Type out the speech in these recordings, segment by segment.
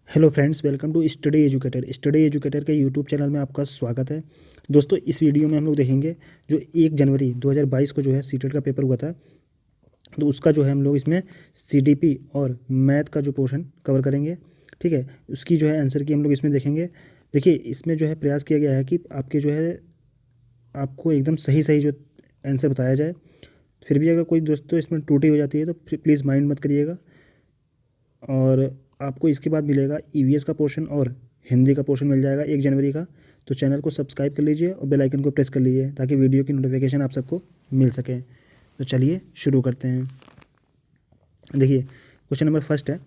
Hello friends, welcome to study educator के YouTube channel में आपका स्वागत है। दोस्तों, इस वीडियो में हम लोग देखेंगे जो 1 जनवरी 2022 को जो है सीटेट का पेपर हुआ था, तो उसका जो है हम लोग इसमें सीडीपी और मैथ का जो पोर्शन कवर करेंगे। ठीक है, उसकी जो है आंसर की हम लोग इसमें देखेंगे। देखिए, इसमें जो है प्रयास किया गया है कि आपके जो है आपको एकदम सही सही जो आंसर बताया जाए। फिर भी अगर कोई दोस्तों इसमें त्रुटि हो जाती है तो प्लीज़ माइंड मत करिएगा। और आपको इसके बाद मिलेगा ईवीएस का पोर्शन और हिंदी का पोर्शन मिल जाएगा 1 जनवरी का। तो चैनल को सब्सक्राइब कर लीजिए और बेल आइकन को प्रेस कर लीजिए ताकि वीडियो की नोटिफिकेशन आप सबको मिल सके। तो चलिए शुरू करते हैं। देखिए, क्वेश्चन नंबर फर्स्ट है,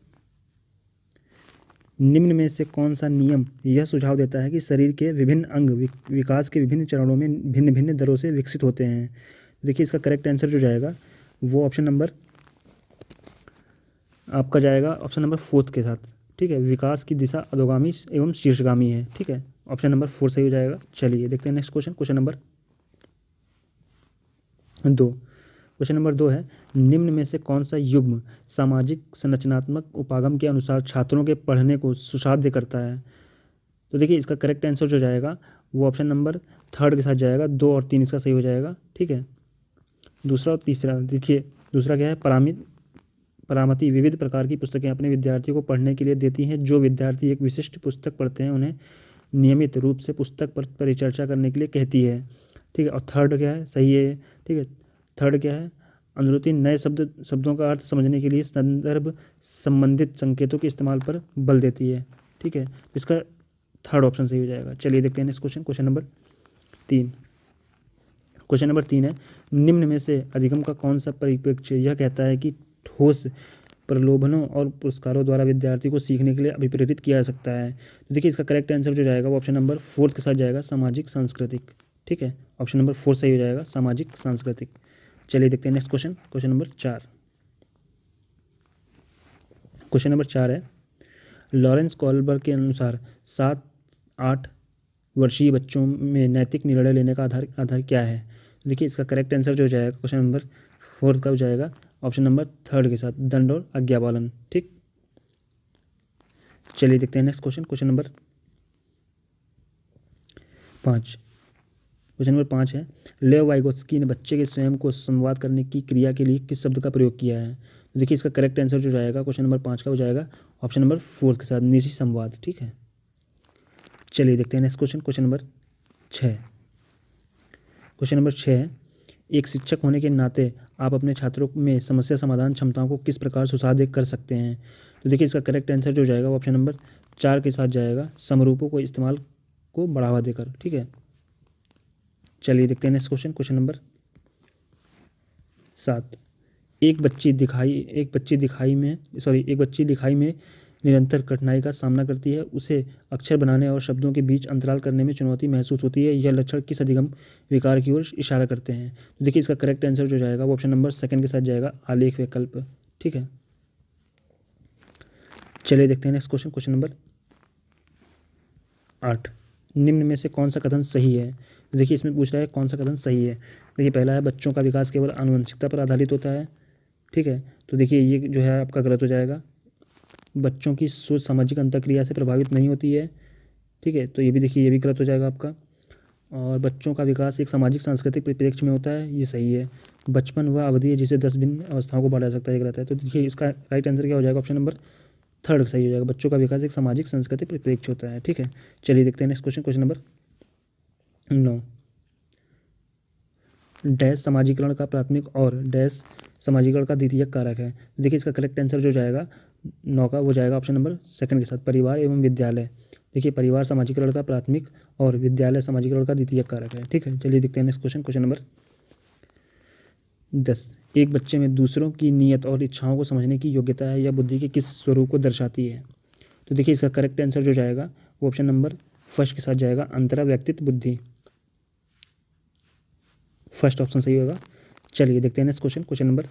निम्न में से कौन सा नियम यह सुझाव देता है कि शरीर के विभिन्न अंग विकास के विभिन्न चरणों में भिन्न भिन्न दरों से विकसित होते हैं। देखिए, इसका करेक्ट आंसर जो जाएगा वो ऑप्शन नंबर आपका जाएगा ऑप्शन नंबर 4 के साथ। ठीक है, विकास की दिशा अधोगामी एवं शीर्षगामी है। ठीक है, ऑप्शन नंबर 4 सही हो जाएगा। चलिए देखते हैं next question, question number 2। Question number 2 है, निम्न में से कौन सा युग्म सामाजिक संरचनात्मक उपागम के अनुसार छात्रों के पढ़ने को सुसाध्य करता है। तो देखिए, इसका करेक्ट आंसर जो जाएगा वो ऑप्शन नंबर 3 के साथ जाएगा। 2 और 3 इसका सही हो जाएगा। ठीक है, दूसरा और तीसरा देखिए, दूसरा क्या है, परामति विविध प्रकार की पुस्तकें अपने विद्यार्थियों को पढ़ने के लिए देती हैं। जो विद्यार्थी एक विशिष्ट पुस्तक पढ़ते हैं उन्हें नियमित रूप से पुस्तक पर परिचर्चा करने के लिए कहती है। ठीक है, और थर्ड क्या है, सही है। ठीक है, थर्ड क्या है, अनुरूपी नए शब्दों का अर्थ समझने के लिए संदर्भ संबंधित संकेतों के इस्तेमाल पर बल देती है। ठीक है, इसका थर्ड ऑप्शन सही हो जाएगा। चलिए देखते हैं next question, question number 3। Question number 3 है, निम्न में से अधिगम का कौन सा परिप्रेक्ष्य यह कहता है कि ठोस प्रलोभनों और पुरस्कारों द्वारा विद्यार्थी को सीखने के लिए अभिप्रेरित किया जा सकता है। तो देखिए, इसका करेक्ट आंसर जो जाएगा वो ऑप्शन नंबर 4 के साथ जाएगा, सामाजिक सांस्कृतिक। ठीक है, ऑप्शन नंबर 4 सही हो जाएगा, सामाजिक सांस्कृतिक। चलिए देखते हैं next question, question number 4। Question number 4 है, लॉरेंस कॉल्बर्ग के अनुसार 7-8 वर्षीय बच्चों में नैतिक निर्णय लेने का आधार क्या है। देखिए, इसका करेक्ट आंसर जो जाएगा क्वेश्चन नंबर 4 का हो जाएगा ऑप्शन नंबर 3 के साथ, दंड और आज्ञा पालन। ठीक, चलिए देखते हैं next question, question number 5। Question number 5 है, लेव वाइगोत्स्की ने बच्चे के स्वयं को संवाद करने की क्रिया के लिए किस शब्द का प्रयोग किया है। तो देखिए, इसका करेक्ट आंसर जो जाएगा क्वेश्चन नंबर 5 का हो जाएगा ऑप्शन नंबर 4 के साथ, निजी संवाद। ठीक है, चलिए देखते हैं next question, question number 6। Question number 6 है, एक शिक्षक होने के नाते आप अपने छात्रों में समस्या समाधान क्षमताओं को किस प्रकार सुसाध्य कर सकते हैं। तो देखिए, इसका करेक्ट आंसर जो जाएगा वो ऑप्शन नंबर 4 के साथ जाएगा, समरूपों को इस्तेमाल को बढ़ावा देकर। ठीक है, चलिए देखते हैं नेक्स्ट क्वेश्चन, क्वेश्चन नंबर 7। एक बच्ची लिखाई में निरंतर कठिनाई का सामना करती है। उसे अक्षर बनाने और शब्दों के बीच अंतराल करने में चुनौती महसूस होती है। यह लक्षण किस अधिगम विकार की ओर इशारा करते हैं। तो देखिए, इसका करेक्ट आंसर जो जाएगा वो ऑप्शन नंबर 2 के साथ जाएगा, आलेख विकल्प। ठीक है, चलिए देखते हैं नेक्स्ट क्वेश्चन, क्वेश्चन नंबर 8। निम्न में से कौन सा कथन सही है। तो देखिए, इसमें पूछ रहा है कौन सा कथन सही है। देखिए, पहला है, बच्चों का विकास केवल आनुवंशिकता पर आधारित होता है। ठीक है, तो देखिए ये जो है आपका गलत हो जाएगा। बच्चों की सोच सामाजिक अंतःक्रिया से प्रभावित नहीं होती है। ठीक है, तो ये भी देखिए, ये भी गलत हो जाएगा आपका। और बच्चों का विकास एक सामाजिक सांस्कृतिक परिप्रेक्ष्य में होता है, ये सही है। बचपन वह अवधि है जिसे 10 भिन्न अवस्थाओं को बांटा जा सकता है, ये गलत है। तो देखिए, इसका राइट आंसर क्या हो जाएगा, ऑप्शन नंबर 3 सही हो जाएगा, बच्चों का विकास एक सामाजिक सांस्कृतिक परिप्रेक्ष्य होता है। ठीक है, चलिए देखते हैं next question, question number 9। Dash समाजीकरण का प्राथमिक और डैश समाजीकरण का द्वितीयक कारक है। देखिए, इसका करेक्ट आंसर जो जाएगा 9 का वो जाएगा ऑप्शन नंबर 2 के साथ, परिवार एवं विद्यालय। देखिए, परिवार समाजीकरण का प्राथमिक और विद्यालय समाजीकरण का द्वितीयक कारक है। ठीक है, चलिए देखते हैं नेक्स्ट क्वेश्चन, क्वेश्चन नंबर 10। एक बच्चे में दूसरों की नीयत और इच्छाओं को समझने की योग्यता है, यह बुद्धि के किस स्वरूप को दर्शाती है। तो देखिए, इसका करेक्ट आंसर जो जाएगा वो ऑप्शन नंबर 1 के साथ जाएगा, अंतरा व्यक्तित्व बुद्धि। फर्स्ट ऑप्शन सही होगा। चलिए देखते हैं नेक्स्ट क्वेश्चन, क्वेश्चन नंबर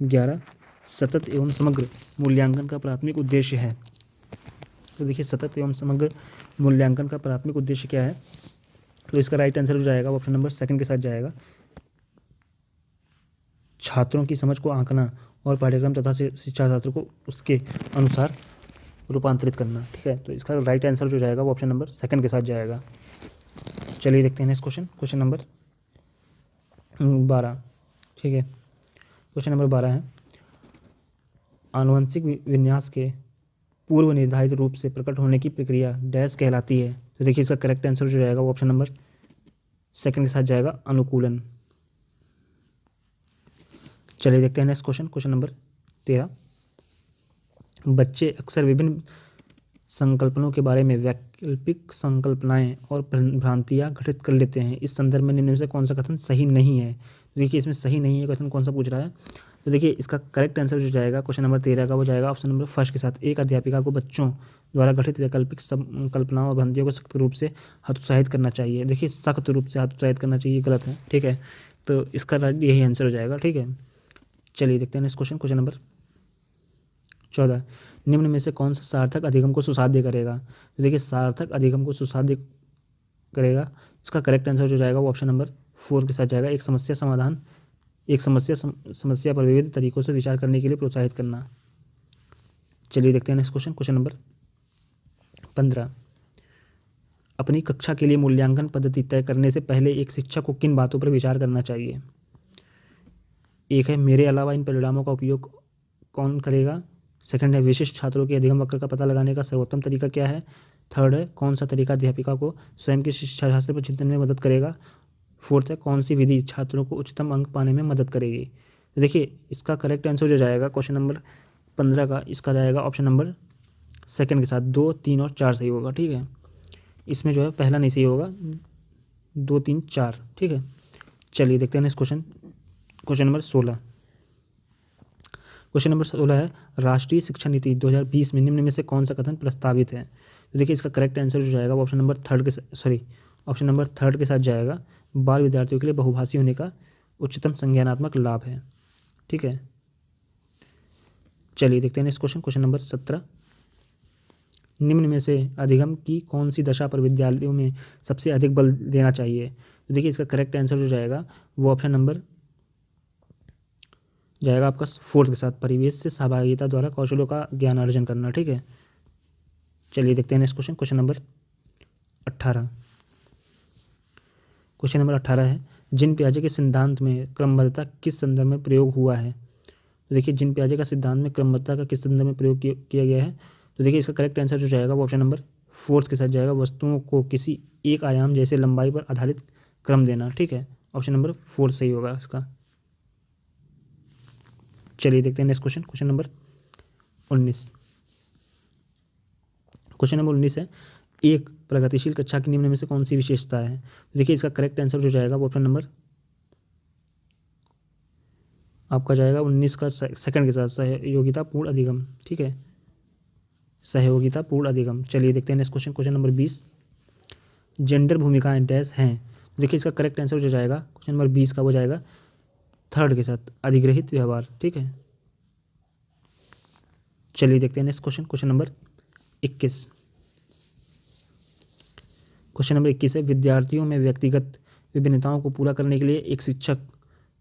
11। सतत एवं समग्र मूल्यांकन का प्राथमिक उद्देश्य है। तो देखिए, सतत एवं समग्र मूल्यांकन का प्राथमिक उद्देश्य क्या है। तो इसका राइट आंसर हो जाएगा ऑप्शन नंबर 2 के साथ जाएगा, छात्रों की समझ को आंकना और पाठ्यक्रम तथा शिक्षा शास्त्र को उसके अनुसार रूपांतरित करना। ठीक है, तो इसका राइट आंसर जो जाएगा वो ऑप्शन नंबर सेकंड के साथ जाएगा। चलिए देखते हैं नेक्स्ट क्वेश्चन, क्वेश्चन नंबर 12। ठीक है, क्वेश्चन नंबर 12 है, आनुवंशिक विन्यास के पूर्व निर्धारित रूप से प्रकट होने की प्रक्रिया डैश कहलाती है। तो देखिए इसका करेक्ट आंसर जो जाएगा वो ऑप्शन नंबर सेकंड के साथ जाएगा, अनुकूलन। चलिए देखते हैं नेक्स्ट क्वेश्चन, क्वेश्चन नंबर 13। बच्चे अक्सर विभिन्न संकल्पनों के बारे में वैकल्पिक संकल्पनाएं और भ्रांतियां घटित कर लेते हैं। इस संदर्भ में निम्न में से कौन सा कथन सही नहीं है। तो देखिए इसमें सही नहीं है कथन कौन सा पूछ रहा है। तो देखिए इसका करेक्ट आंसर जो जाएगा क्वेश्चन नंबर 13 का वो जाएगा ऑप्शन नंबर फर्स्ट के साथ। एक अध्यापिका को बच्चों द्वारा गठित वैकल्पिक संकल्पनाओं और भ्रांतियों को सख्त रूप से हतोत्साहित करना चाहिए। देखिए सख्त रूप से हतोत्साहित करना चाहिए, गलत है। ठीक है, तो इसका यही आंसर हो जाएगा। ठीक है, चलिए देखते हैं नेक्स्ट क्वेश्चन, क्वेश्चन नंबर 14। निम्न में से कौन सा सार्थक अधिगम को सुसाध्य करेगा। तो देखिए सार्थक अधिगम को सुसाध्य करेगा, इसका करेक्ट आंसर जो जाएगा वो ऑप्शन नंबर 4 के साथ जाएगा। एक समस्या पर विविध तरीकों से विचार करने के लिए प्रोत्साहित करना। चलिए देखते हैं नेक्स्ट क्वेश्चन, क्वेश्चन नंबर 15। अपनी कक्षा के लिए मूल्यांकन पद्धति तय करने से पहले एक शिक्षक को किन बातों पर विचार करना चाहिए। एक है, मेरे अलावा इन परिणामों का उपयोग कौन करेगा। सेकंड है, विशिष्ट छात्रों के अधिगम वक्र का पता लगाने का सर्वोत्तम तरीका क्या है। थर्ड है, कौन सा तरीका अध्यापिका को स्वयं के शिक्षा शास्त्र पर चिंतन में मदद करेगा। फोर्थ है, कौन सी विधि छात्रों को उच्चतम अंक पाने में मदद करेगी। तो देखिए इसका करेक्ट आंसर जो जाएगा क्वेश्चन नंबर 15 का, इसका जाएगा ऑप्शन नंबर सेकंड के साथ। 2, 3 और 4 सही होगा। ठीक है, इसमें जो है पहला नहीं सही होगा, 2, 3, 4। ठीक है, चलिए देखते हैं next question, question number 16। Question number 16 है, राष्ट्रीय शिक्षा नीति 2020 में निम्न में से कौन सा कथन प्रस्तावित है। तो देखिए इसका करेक्ट आंसर जो जाएगा वो ऑप्शन नंबर थर्ड के साथ जाएगा। बाल विद्यार्थियों के लिए बहुभाषी होने का उच्चतम संज्ञानात्मक लाभ है। ठीक है, चलिए देखते हैं नेक्स्ट क्वेश्चन, क्वेश्चन नंबर 17। निम्न में से अधिगम की कौन सी दशा पर विद्यालयों में सबसे अधिक बल देना चाहिए। तो देखिए इसका करेक्ट आंसर जो जाएगा वो ऑप्शन नंबर जाएगा आपका 4 के साथ, परिवेश से सहभागिता द्वारा कौशलों का ज्ञान अर्जन करना। ठीक है, चलिए देखते हैं next question, question number 18। Question number 18 है, जिन पियाजे के सिद्धांत में क्रमबद्धता किस संदर्भ में प्रयोग हुआ है। तो देखिए जिन पियाजे का सिद्धांत में क्रमबद्धता का किस संदर्भ में प्रयोग किया गया है। तो देखिए इसका करेक्ट आंसर जो जाएगा वो ऑप्शन नंबर 4 के साथ जाएगा, वस्तुओं को किसी एक आयाम जैसे लंबाई पर आधारित क्रम देना। ठीक है, ऑप्शन नंबर 4 सही होगा इसका। चलिए देखते हैं next question, question number 19। Question number 19 है, एक प्रगतिशील कक्षा की निम्न में से कौन सी विशेषता है। देखिए इसका करेक्ट आंसर जो जाएगा वो ऑप्शन नंबर आपका जाएगा 19 का सेकंड के साथ, सहयोगितापूर्ण अधिगम। ठीक है, सहयोगितापूर्ण अधिगम। चलिए देखते हैं next question, question number 20। Gender भूमिकाएं डैश हैं। देखिए इसका करेक्ट आंसर जो जाएगा क्वेश्चन नंबर 20 का वो जाएगा थर्ड के साथ, अधिग्रहित व्यवहार। ठीक है, चलिए देखते हैं next question, question number 21। Question number 21 है, विद्यार्थियों में व्यक्तिगत विभिन्नताओं को पूरा करने के लिए एक शिक्षक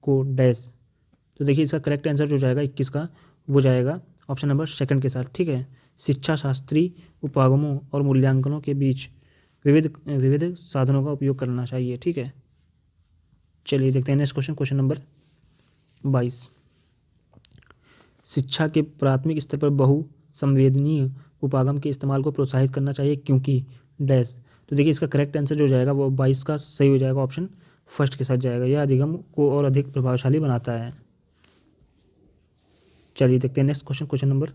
को डैश। तो देखिए इसका करेक्ट आंसर जो जाएगा 21 का वो जाएगा ऑप्शन नंबर सेकंड के साथ। ठीक है, शिक्षा शास्त्री उपागमों और मूल्यांकनों के बीच विविध साधनों का उपयोग करना चाहिए। ठीक है, चलिए देखते हैं नेक्स्ट क्वेश्चन, क्वेश्चन नंबर 22। शिक्षा के प्राथमिक स्तर पर बहुसंवेदनीय उपागम के इस्तेमाल को प्रोत्साहित करना चाहिए क्योंकि डैश। तो देखिए इसका करेक्ट आंसर जो जाएगा वो 22 का सही हो जाएगा, ऑप्शन फर्स्ट के साथ जाएगा। यह अधिगम को और अधिक प्रभावशाली बनाता है। चलिए देखते हैं नेक्स्ट क्वेश्चन, क्वेश्चन नंबर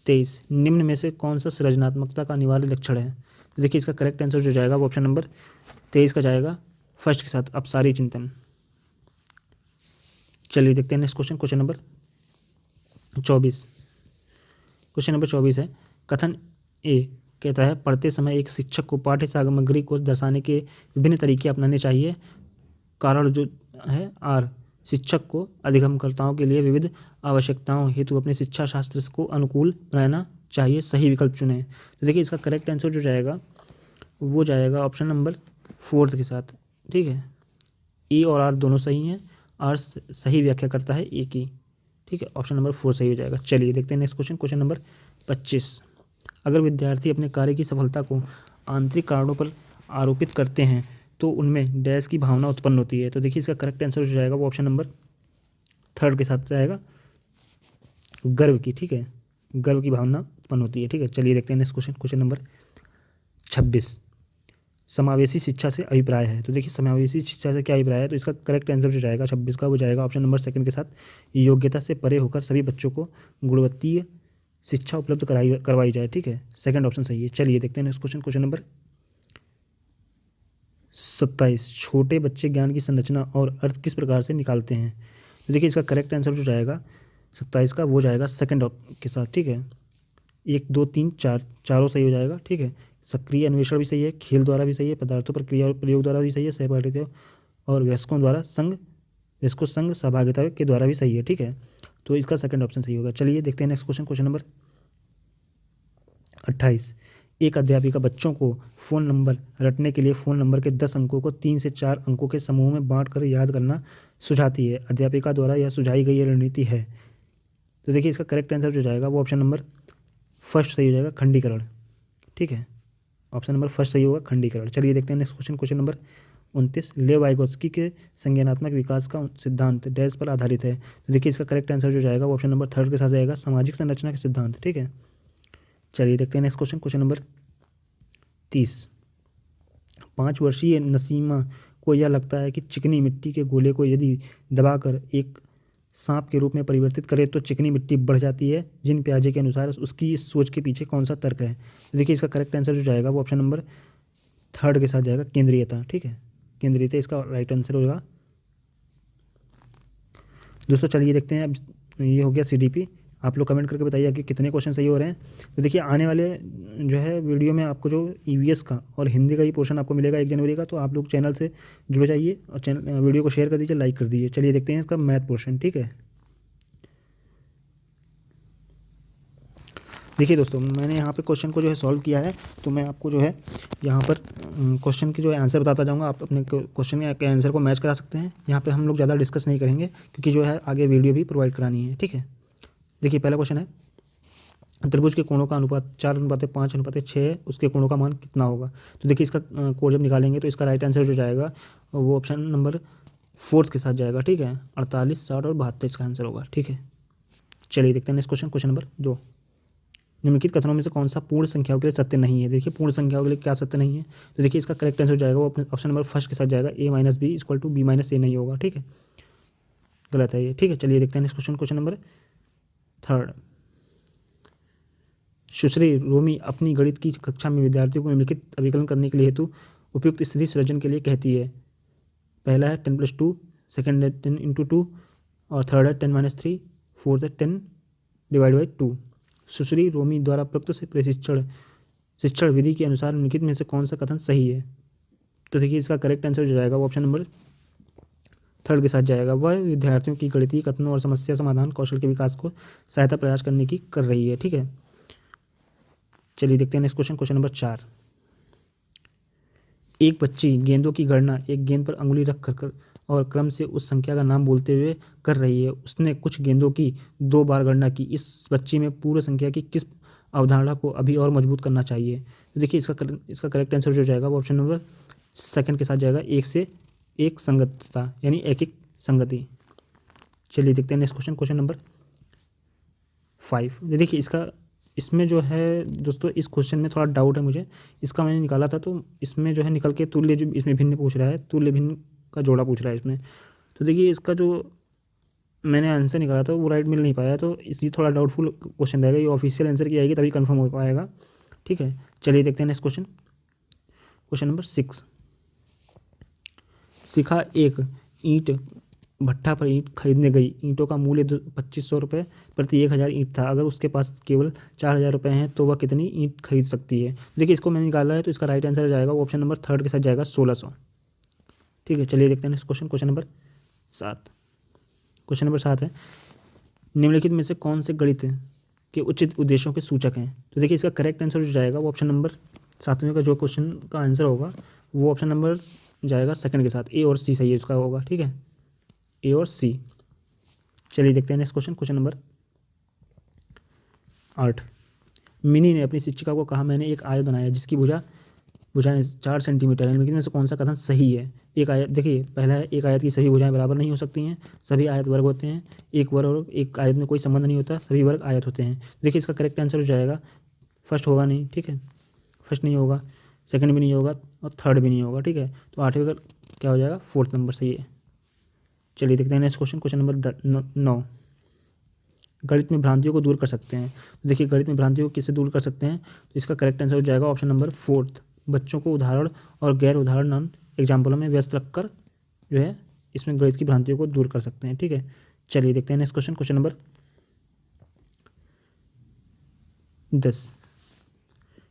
23। निम्न में से कौन सा सृजनात्मकता का अनिवार्य लक्षण है। तो देखिए इसका करेक्ट आंसर जो जाएगा वो ऑप्शन नंबर 23 का जाएगा फर्स्ट के साथ, अपसारी चिंतन। चलिए देखते हैं next question, question number 24। Question number 24 है, कथन ए कहता है पढ़ते समय एक शिक्षक को पाठ्य सामग्री को दर्शाने के विभिन्न तरीके अपनाने चाहिए। कारण जो है आर, शिक्षक को अधिगमकर्ताओं के लिए विविध आवश्यकताओं हेतु अपने शिक्षा शास्त्र को अनुकूल बनाना चाहिए। सही विकल्प चुनें। तो देखिए इसका करेक्ट आंसर जो जाएगा वो जाएगा ऑप्शन नंबर 4 के साथ। ठीक है, ए और आर दोनों सही हैं, आर सही व्याख्या करता है ए की। ठीक है, ऑप्शन नंबर 4 सही हो जाएगा। चलिए देखते हैं नेक्स्ट क्वेश्चन, क्वेश्चन नंबर 25। अगर विद्यार्थी अपने कार्य की सफलता को आंतरिक कारणों पर आरोपित करते हैं तो उनमें डैश की भावना उत्पन्न होती है। तो देखिए इसका करेक्ट आंसर हो जाएगा वो ऑप्शन नंबर 3 के साथ जाएगा, गर्व की। ठीक है, गर्व की भावना उत्पन्न होती है। ठीक है, चलिए देखते हैं नेक्स्ट क्वेश्चन। क्वेश्चन नंबर 26, समावेशी शिक्षा से अभिप्राय है। तो देखिए समावेशी शिक्षा से क्या अभिप्राय है, तो इसका करेक्ट आंसर जो जाएगा 26 का वो जाएगा ऑप्शन नंबर 2 के साथ, योग्यता से परे होकर सभी बच्चों को गुणवत्तीय शिक्षा उपलब्ध करवाई जाए। ठीक है, सेकंड ऑप्शन सही है। चलिए देखते हैं नेक्स्ट क्वेश्चन। क्वेश्चन नंबर 27, छोटे बच्चे ज्ञान की संरचना और अर्थ किस प्रकार से निकालते हैं। तो देखिए इसका करेक्ट आंसर जो जाएगा 27 का वो जाएगा सेकंड के साथ। ठीक है, 1 2 3 4 चारों सही हो जाएगा। ठीक है, सक्रिय अन्वेषण भी सही है, खेल द्वारा भी सही है, पदार्थों पर क्रिया और प्रयोग द्वारा भी सही है, सहभागिता और वयस्कों द्वारा वयस्कों संघ सहभागिता के द्वारा भी सही है। ठीक है, तो इसका सेकंड ऑप्शन सही होगा। चलिए देखते हैं नेक्स्ट क्वेश्चन। क्वेश्चन नंबर 28, एक अध्यापिका बच्चों को फ़ोन नंबर रटने के लिए फ़ोन नंबर के 10 अंकों को 3 से 4 अंकों के समूह में बांटकर याद करना सुझाती है। अध्यापिका द्वारा यह सुझाई गई रणनीति है। तो देखिए इसका करेक्ट आंसर जो जाएगा वो ऑप्शन नंबर फर्स्ट सही हो जाएगा, खंडीकरण। ठीक है, ऑप्शन नंबर फर्स्ट सही होगा, खंडीकरण। चलिए देखते हैं नेक्स्ट क्वेश्चन। क्वेश्चन नंबर 29, लेव वाइगोत्स्की के संज्ञानात्मक विकास का सिद्धांत डैश पर आधारित है। तो देखिए इसका करेक्ट आंसर जो जाएगा वो ऑप्शन नंबर 3 के साथ जाएगा, सामाजिक संरचना के सिद्धांत। ठीक है, चलिए देखते हैं नेक्स्ट क्वेश्चन। क्वेश्चन नंबर 30, 5 वर्षीय नसीमा को यह लगता है कि चिकनी मिट्टी के गोले को यदि दबाकर एक सांप के रूप में परिवर्तित करें तो चिकनी मिट्टी बढ़ जाती है। जिन प्याजे के अनुसार उसकी इस सोच के पीछे कौन सा तर्क है। तो देखिए इसका करेक्ट आंसर जो जाएगा वो ऑप्शन नंबर 3 के साथ जाएगा, केंद्रीयता। ठीक है, केंद्रीयता इसका राइट आंसर होगा। दोस्तों चलिए देखते हैं, अब ये हो गया CDP। आप लोग कमेंट करके बताइए कि कितने क्वेश्चन सही हो रहे हैं। तो देखिए आने वाले जो है वीडियो में आपको जो EVS का और हिंदी का ही पोर्शन आपको मिलेगा 1 जनवरी का। तो आप लोग चैनल से जुड़ जाइए और वीडियो को शेयर कर दीजिए, लाइक कर दीजिए। चलिए देखते हैं इसका मैथ पोर्शन। ठीक है, देखिए दोस्तों मैंने यहाँ पे क्वेश्चन को जो है सॉल्व किया है। तो मैं आपको जो है यहाँ पर क्वेश्चन की जो है आंसर बताता जाऊँगा। आप अपने क्वेश्चन के आंसर को मैच करा सकते हैं। यहाँ पे हम लोग ज़्यादा डिस्कस नहीं करेंगे क्योंकि जो है आगे वीडियो भी प्रोवाइड करानी है। ठीक है, देखिए पहला क्वेश्चन है, त्रिभुज के कोणों का अनुपात 4:5:6 है, उसके कोणों का मान कितना होगा। तो देखिए इसका कोड जब निकालेंगे तो इसका राइट आंसर जो जाएगा वो ऑप्शन नंबर 4 के साथ जाएगा। ठीक है, 48, 60 और 72 इसका आंसर होगा। ठीक है, चलिए देखते हैं नेक्स्ट क्वेश्चन। क्वेश्चन नंबर 2, निम्नलिखित कथनों में से कौन सा पूर्ण संख्याओं के लिए सत्य नहीं है। देखिए पूर्ण संख्याओं के लिए क्या सत्य नहीं है। तो देखिए इसका करेक्ट आंसर जाएगा वो अपने ऑप्शन नंबर 1 के साथ जाएगा, a - b = b - a नहीं होगा। ठीक है, गलत है ये। ठीक है, चलिए देखते हैं नेक्स्ट क्वेश्चन। क्वेश्चन नंबर 3, सुश्री रोमी अपनी गणित की कक्षा में विद्यार्थियों को निम्नलिखित अभिकलन करने के लिए हेतु उपयुक्त स्थिति सृजन के लिए कहती है। पहला है 10 + 2, सेकंड है 10 × 2 और थर्ड है 10 - 3, फोर्थ है 10/2। सुश्री रोमी द्वारा प्रयुक्त से शिक्षण विधि के अनुसार निम्नलिखित में से कौन सा कथन सही है। तो देखिए इसका करेक्ट आंसर जो जाएगा वो ऑप्शन नंबर 3 के साथ जाएगा, वह विद्यार्थियों की गणितीय कथनों और समस्या समाधान कौशल के विकास को सहायता प्रयास करने की कर रही है। ठीक है, चलिए देखते हैं नेक्स्ट क्वेश्चन। क्वेश्चन नंबर 4, एक बच्ची गेंदों की गणना एक गेंद पर अंगुली रख कर और क्रम से उस संख्या का नाम बोलते हुए कर रही है। उसने कुछ गेंदों की 2 बार गणना की। इस बच्ची में पूर्ण संख्या की किस अवधारणा को अभी और मजबूत करना चाहिए। तो देखिए इसका करेक्ट आंसर जो जाएगा वो ऑप्शन नंबर 2 के साथ जाएगा, 1 से 1 संगतता यानी एक संगति। चलिए देखते हैं नेक्स्ट क्वेश्चन। क्वेश्चन नंबर 5, देखिए इसमें जो है दोस्तों इस क्वेश्चन में थोड़ा डाउट है मुझे। इसका मैंने निकाला था तो इसमें जो है निकल के तुल्य जो इसमें भिन्न पूछ रहा है, तुल्य भिन्न का जोड़ा पूछ रहा है इसमें। तो देखिए इसका जो मैंने आंसर निकाला था वो राइट मिल नहीं पाया, तो इसलिए थोड़ा डाउटफुल क्वेश्चन रहेगा। ये ऑफिशियल आंसर की आएगी तभी कंफर्म हो पाएगा। ठीक है, चलिए देखते हैं नेक्स्ट क्वेश्चन। क्वेश्चन नंबर 6, शिखा एक ईंट भट्ठा पर ईंट खरीदने गई। ईंटों का मूल्य 2500 रुपये प्रति 1000 ईंट था। अगर उसके पास केवल 4000 रुपये हैं तो वह कितनी ईंट खरीद सकती है। देखिए इसको मैंने निकाला है तो इसका राइट आंसर जाएगा वो ऑप्शन नंबर 3 के साथ जाएगा, 1600। ठीक है, चलिए देखते हैं next question. Question number 7, question number 7 है, निम्नलिखित में से कौन से गणित के उचित उद्देश्यों के सूचक हैं। तो देखिए इसका करेक्ट आंसर जो जाएगा वो ऑप्शन नंबर 7वें का जो क्वेश्चन का आंसर होगा वो ऑप्शन नंबर जाएगा 2 के साथ, A और C सही है इसका होगा। ठीक है, A और C। चलिए देखते हैं next question. Question number 8, mini ने अपनी शिक्षिका को कहा, मैंने एक आयत बनाया जिसकी भुजाएं 4 सेंटीमीटर है, लेकिन में से कौन सा कथन सही है। एक आयत देखिए, पहला है एक आयत की सभी भुजाएं बराबर नहीं हो सकती हैं, सभी आयत वर्ग होते हैं, एक वर्ग और एक आयत में कोई संबंध नहीं होता, सभी वर्ग आयत होते हैं। देखिए इसका करेक्ट आंसर हो जाएगा, फर्स्ट होगा नहीं, ठीक है, फर्स्ट नहीं होगा, सेकंड भी नहीं होगा और थर्ड भी नहीं होगा, ठीक है। तो 8वें का क्या हो जाएगा, 4th नंबर सही है। चलिए देखते हैं नेक्स्ट क्वेश्चन, क्वेश्चन नंबर 9। गणित में भ्रांतियों को दूर कर सकते हैं। तो देखिए गणित में भ्रांतियों को किससे दूर कर सकते हैं, तो इसका करेक्ट आंसर हो जाएगा ऑप्शन नंबर 4th, बच्चों को उदाहरण और गैर उदाहरण एग्जाम्पलों में व्यस्त रखकर जो है इसमें गणित की भ्रांतियों को दूर कर सकते हैं, ठीक है। चलिए देखते हैं next question, question number 10।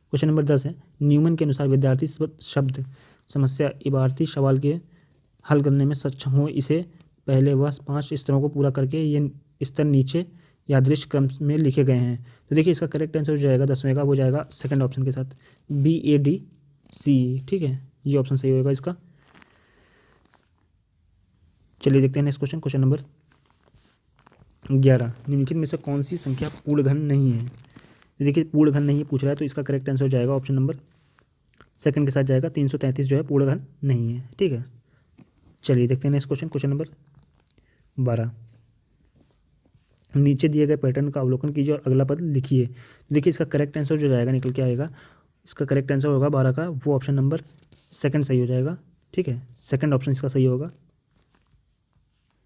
Question number 10 है, न्यूमन के अनुसार विद्यार्थी शब्द समस्या इबारती सवाल के हल करने में सक्षम हो, इसे पहले वह 5 स्तरों को पूरा करके ये स्तर नीचे यादृश क्रम में लिखे गए हैं। तो देखिए इसका करेक्ट आंसर हो जाएगा 10वें का, वो जाएगा सेकंड ऑप्शन के साथ BADC, ठीक है, ये ऑप्शन सही होगा इसका। चलिए देखते हैं नेक्स्ट क्वेश्चन, क्वेश्चन नंबर 11। निम्नलिखित में से कौन सी संख्या पूर्ण घन नहीं है। देखिए पूर्ण घन नहीं पूछ रहा है, तो इसका करेक्ट आंसर हो जाएगा ऑप्शन नंबर सेकंड के साथ जाएगा, 333 जो है पूर्ण घन नहीं है, ठीक है। चलिए देखते हैं नेक्स्ट क्वेश्चन, क्वेश्चन नंबर 12। नीचे दिए गए पैटर्न का अवलोकन कीजिए और अगला पद लिखिए। तो देखिए इसका करेक्ट आंसर जो जाएगा निकल के आएगा, इसका करेक्ट आंसर होगा 12 का, वो ऑप्शन नंबर सेकंड सही हो जाएगा, ठीक है, सेकंड ऑप्शन इसका सही होगा।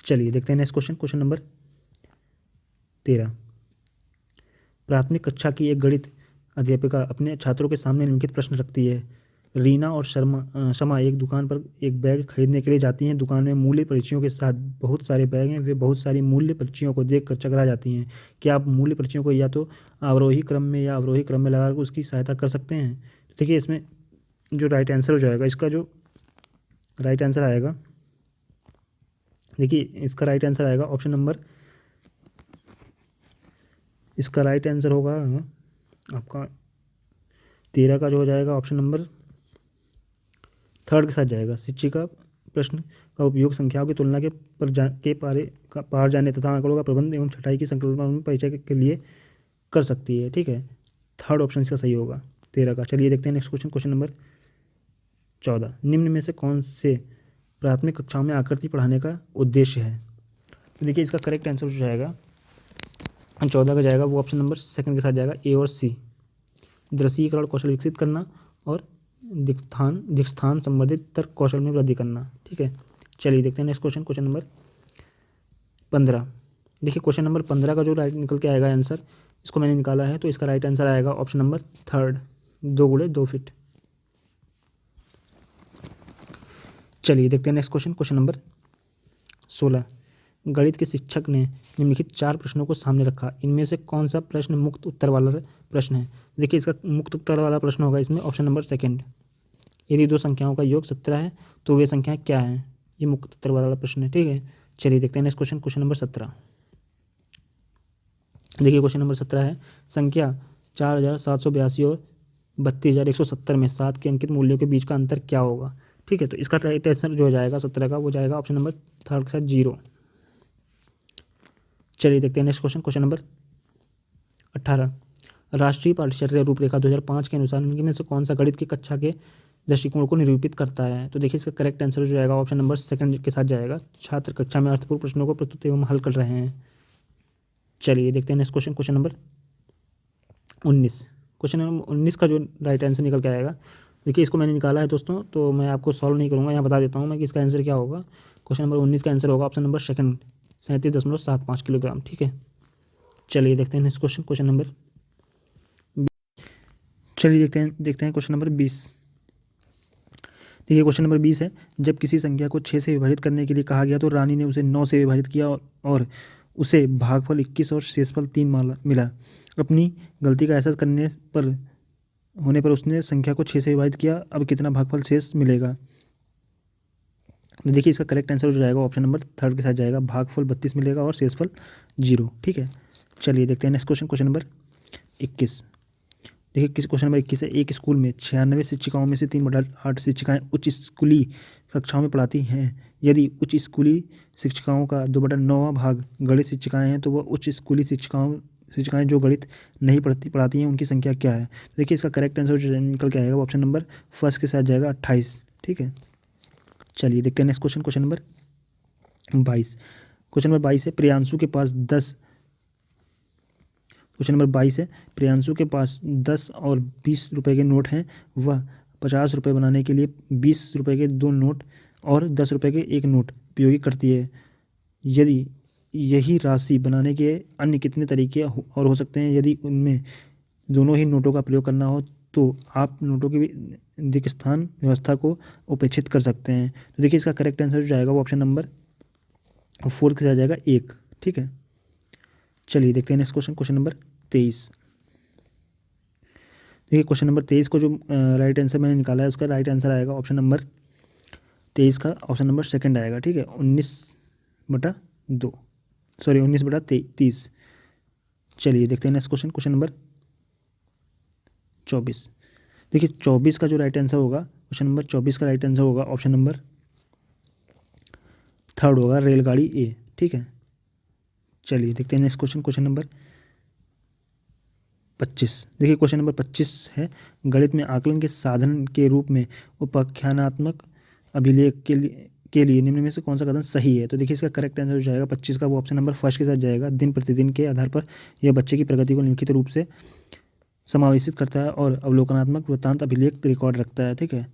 चलिए देखते हैं नेक्स्ट क्वेश्चन, क्वेश्चन नंबर 13। प्राथमिक कक्षा की एक गणित अध्यापिका अपने छात्रों के सामने निम्नलिखित प्रश्न रखती है। रीना और शमा एक दुकान पर एक बैग खरीदने के लिए जाती हैं। दुकान में मूल्य पर्चियों के साथ बहुत सारे बैग हैं। वे बहुत सारी मूल्य पर्चियों को देखकर चकरा जाती हैं। क्या आप मूल्य पर्चियों को या तो आरोही क्रम में या अवरोही क्रम में लगाकर उसकी सहायता कर सकते हैं। तो देखिए इसमें जो राइट आंसर हो जाएगा, इसका जो राइट आंसर आएगा, देखिए इसका राइट आंसर आएगा ऑप्शन नंबर, इसका राइट आंसर होगा आपका 13 का जो हो जाएगा ऑप्शन नंबर थर्ड के साथ जाएगा। शिक्षिका प्रश्न का उपयोग संख्याओं की तुलना के पार जाने तथा आंकड़ों का प्रबंध एवं छटाई की संकल्पना में परिचय के लिए कर सकती है, ठीक है। थर्ड ऑप्शन इसका सही होगा 13 का। चलिए देखते हैं नेक्स्ट क्वेश्चन, क्वेश्चन नंबर 14। निम्न में से कौन से प्राथमिक कक्षाओं में आकृति पढ़ाने का उद्देश्य है। तो देखिए इसका करेक्ट आंसर जो जाएगा 14 का जाएगा, वो ऑप्शन नंबर सेकंड के साथ जाएगा, A और C। दृश्यीकरण कौशल विकसित करना और दिक्स्थान संबंधित तर्क कौशल में वृद्धि करना, ठीक है। चलिए देखते हैं नेक्स्ट क्वेश्चन, क्वेश्चन नंबर 15। देखिए क्वेश्चन नंबर 15 का जो राइट निकल के आएगा आंसर, इसको मैंने निकाला है, तो इसका राइट आंसर आएगा ऑप्शन नंबर थर्ड, 2 गुणे 2 फीट। चलिए देखते हैं नेक्स्ट क्वेश्चन, क्वेश्चन नंबर 16। गणित के शिक्षक ने निम्नलिखित 4 प्रश्नों को सामने रखा। इनमें से कौन सा प्रश्न मुक्त उत्तर वाला प्रश्न है। देखिए इसका मुक्त उत्तर वाला प्रश्न होगा इसमें ऑप्शन नंबर सेकंड। यदि 2 संख्याओं का योग 17 है तो वे संख्याएं क्या हैं। ये मुक्त उत्तर वाला प्रश्न है, ठीक है। चलिए देखते हैं नेक्स्ट क्वेश्चन, क्वेश्चन नंबर 17। देखिए क्वेश्चन नंबर 17 है, संख्या 4782 और 32170 में 7 के अंकित मूल्यों के बीच का अंतर क्या होगा, ठीक है। तो इसका राइट आंसर जो हो जाएगा 17 का, वो जाएगा ऑप्शन नंबर थर्ड के साथ 0। चलिए देखते हैं नेक्स्ट क्वेश्चन, क्वेश्चन नंबर 18। राष्ट्रीय पाठ्यचर्या रूपरेखा 2005 के अनुसार इनमें से कौन सा गणित की कक्षा के दृष्टिकोण को निरूपित करता है। तो देखिए इसका करेक्ट आंसर हो जाएगा ऑप्शन नंबर सेकंड के साथ जाएगा। छात्र कक्षा में अर्थपूर्ण प्रश्नों को प्रस्तुत एवं हल कर रहे हैं। चलिए देखते हैं next question, question number 19। Question number 19 का जो राइट आंसर निकल के आएगा, देखिए इसको मैंने निकाला है दोस्तों, तो मैं आपको सॉल्व नहीं करूँगा, यहाँ बता देता हूँ मैं कि इसका आंसर क्या होगा। क्वेश्चन नंबर 19 का आंसर होगा ऑप्शन नंबर सेकंड, 37.75 किलोग्राम, ठीक है। चलिए देखते हैं नेक्स्ट क्वेश्चन, क्वेश्चन नंबर, चलिए देखते हैं क्वेश्चन नंबर 20। देखिए क्वेश्चन नंबर 20 है, जब किसी संख्या को 6 से विभाजित करने के लिए कहा गया तो रानी ने उसे 9 से विभाजित किया और उसे भागफल 21 और शेषफल 3 मिला। अपनी गलती का एहसास होने पर उसने संख्या को 6 से विभाजित किया। अब कितना भागफल शेष मिलेगा। तो देखिए इसका करेक्ट आंसर हो जाएगा ऑप्शन नंबर थर्ड के साथ जाएगा, भागफल 32 मिलेगा और शेषफल 0, ठीक है। चलिए देखते हैं नेक्स्ट क्वेश्चन, क्वेश्चन नंबर 21। देखिए किस क्वेश्चन नंबर 21 है, एक स्कूल में 96 शिक्षिकाओं में से 3/8 शिक्षिकाएं उच्च स्कूली कक्षाओं में पढ़ाती हैं। यदि उच्च स्कूली शिक्षिकाओं का 2/9 भाग गणित शिक्षिकाएं हैं तो वह उच्च स्कूली शिक्षिकाएं जो गणित नहीं पढ़ाती हैं उनकी संख्या क्या है। तो देखिए इसका करेक्ट आंसर जो निकल के आएगा वो ऑप्शन नंबर फर्स्ट के साथ जाएगा 28। ठीक है, चलिए देखते हैं next question, question number 22। Question number 22 है प्रियांशु के पास 10 क्वेश्चन नंबर 22 है प्रियांशु के पास 10 और 20 रुपए के नोट हैं। वह 50 रुपये बनाने के लिए 20 रुपए के 2 नोट और 10 रुपये के 1 नोट उपयोग करती है। यदि यही राशि बनाने के अन्य कितने तरीके और हो सकते हैं? यदि उनमें दोनों ही नोटों का प्रयोग करना हो तो आप नोटों की दिक्स्थान व्यवस्था को उपेक्षित कर सकते हैं। तो देखिए इसका करेक्ट आंसर जो जाएगा वो ऑप्शन नंबर 4 के साथ जाएगा 1। ठीक है, चलिए देखते हैं नेक्स्ट क्वेश्चन, क्वेश्चन नंबर 23। देखिए क्वेश्चन नंबर 23 को जो राइट आंसर मैंने निकाला है उसका राइट आंसर आएगा ऑप्शन नंबर 23 का ऑप्शन नंबर सेकंड आएगा। ठीक है, 19/30। चलिए देखते हैं नेक्स्ट क्वेश्चन, क्वेश्चन नंबर 24। देखिए 24 का जो राइट आंसर होगा, क्वेश्चन नंबर 24 का राइट आंसर होगा ऑप्शन नंबर 3 होगा, रेलगाड़ी ए। ठीक है, चलिए देखते हैं नेक्स्ट क्वेश्चन, क्वेश्चन नंबर 25। देखिए क्वेश्चन नंबर 25 है गणित में आकलन के साधन के रूप में उपाख्यानात्मक अभिलेख के लिए निम्न में से कौन सा कथन सही है? तो देखिए इसका करेक्ट आंसर हो जाएगा 25 का वो ऑप्शन नंबर फर्स्ट के साथ जाएगा। दिन प्रतिदिन के आधार पर यह बच्चे की प्रगति को लिखित रूप से समावेशित करता है और अवलोकनात्मक वृत्तांत अभिलेख रिकॉर्ड रखता है। ठीक है,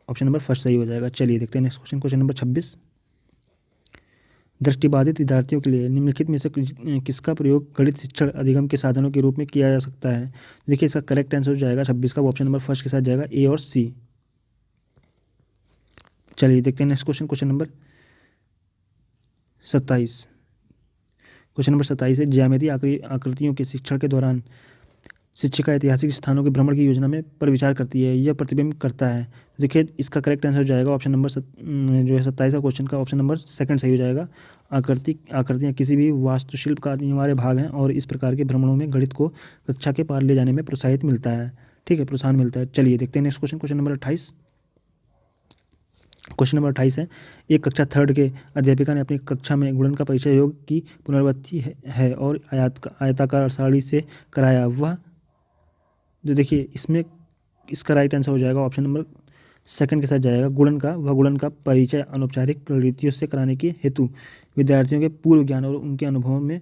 ऑप्शन नंबर फर्स्ट सही हो जाएगा। चलिए देखते हैं नेक्स्ट क्वेश्चन, क्वेश्चन नंबर 26। दृष्टिबाधित विद्यार्थियों के लिए निम्नलिखित में से किसका प्रयोग गणित शिक्षण अधिगम के साधनों के रूप में किया जा सकता है? देखिए इसका करेक्ट आंसर हो जाएगा 26 का वो ऑप्शन नंबर फर्स्ट के साथ जाएगा, ए और सी। चलिए देखते हैं next question, question number 27। Question number 27 है ज्यामितीय आकृतियों के शिक्षण के दौरान शिक्षिका ऐतिहासिक स्थानों के भ्रमण की योजना में पर विचार करती है, यह प्रतिबिंब करता है। देखिए इसका करेक्ट आंसर हो जाएगा ऑप्शन नंबर जो है 27 का क्वेश्चन का ऑप्शन नंबर सेकंड सही हो जाएगा। आकृतियाँ किसी भी वास्तुशिल्प का अनिवार्य भाग हैं और इस प्रकार के भ्रमणों में गणित को कक्षा के पार ले जाने में प्रोत्साहित मिलता है। ठीक है, प्रोत्साहन मिलता है। चलिए देखते हैं next question, question number 28। Question number 28 है एक कक्षा थर्ड के अध्यापिका ने अपनी कक्षा में गुणन का परिचय योग की पुनरावृत्ति है और आयताकार सारणी से कराया। वह जो देखिए इसमें इसका राइट आंसर हो जाएगा ऑप्शन नंबर सेकंड के साथ जाएगा। गुणन का परिचय अनौपचारिक रणनीतियों से कराने के हेतु विद्यार्थियों के पूर्व ज्ञान और उनके अनुभवों में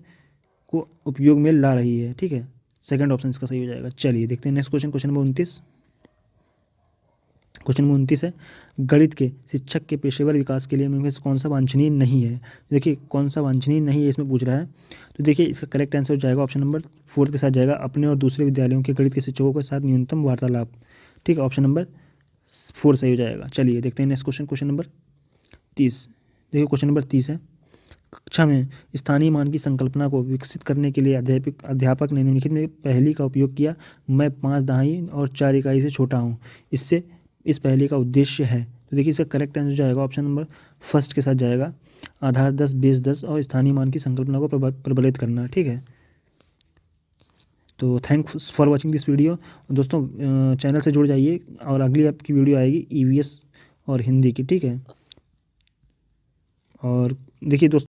को उपयोग में ला रही है। ठीक है, सेकंड ऑप्शन इसका सही हो जाएगा। चलिए देखते हैं next question, question number 29। Question number 29 है गणित के शिक्षक के पेशेवर विकास के लिए इनमें से कौन सा वांछनीय नहीं है? देखिए कौन सा वांछनीय नहीं है इसमें पूछ रहा है। तो देखिए इसका करेक्ट आंसर हो जाएगा ऑप्शन नंबर 4 के साथ जाएगा, अपने और दूसरे विद्यालयों के गणित के शिक्षकों के साथ न्यूनतम वार्तालाप। ठीक है, ऑप्शन नंबर 4 सही हो जाएगा। चलिए देखते हैं नेक्स्ट क्वेश्चन, क्वेश्चन नंबर 30। देखिए क्वेश्चन नंबर 30 है कक्षा में स्थानीय मान की संकल्पना को विकसित करने के लिए अध्यापक ने निम्नलिखित में पहेली का उपयोग किया। मैं 5 दहाई और 4 इकाई से छोटा हूँ, इससे इस पहेली का उद्देश्य है। तो देखिए इसका करेक्ट आंसर जाएगा ऑप्शन नंबर फर्स्ट के साथ जाएगा, आधार 10 बेस 10 और स्थानीय मान की संकल्पना को प्रबलित करना। ठीक है, तो thanks for watching this video. दोस्तों चैनल से जुड़ जाइए और अगली आपकी वीडियो आएगी ईवीएस और हिंदी की। ठीक है, और देखिए दोस्तों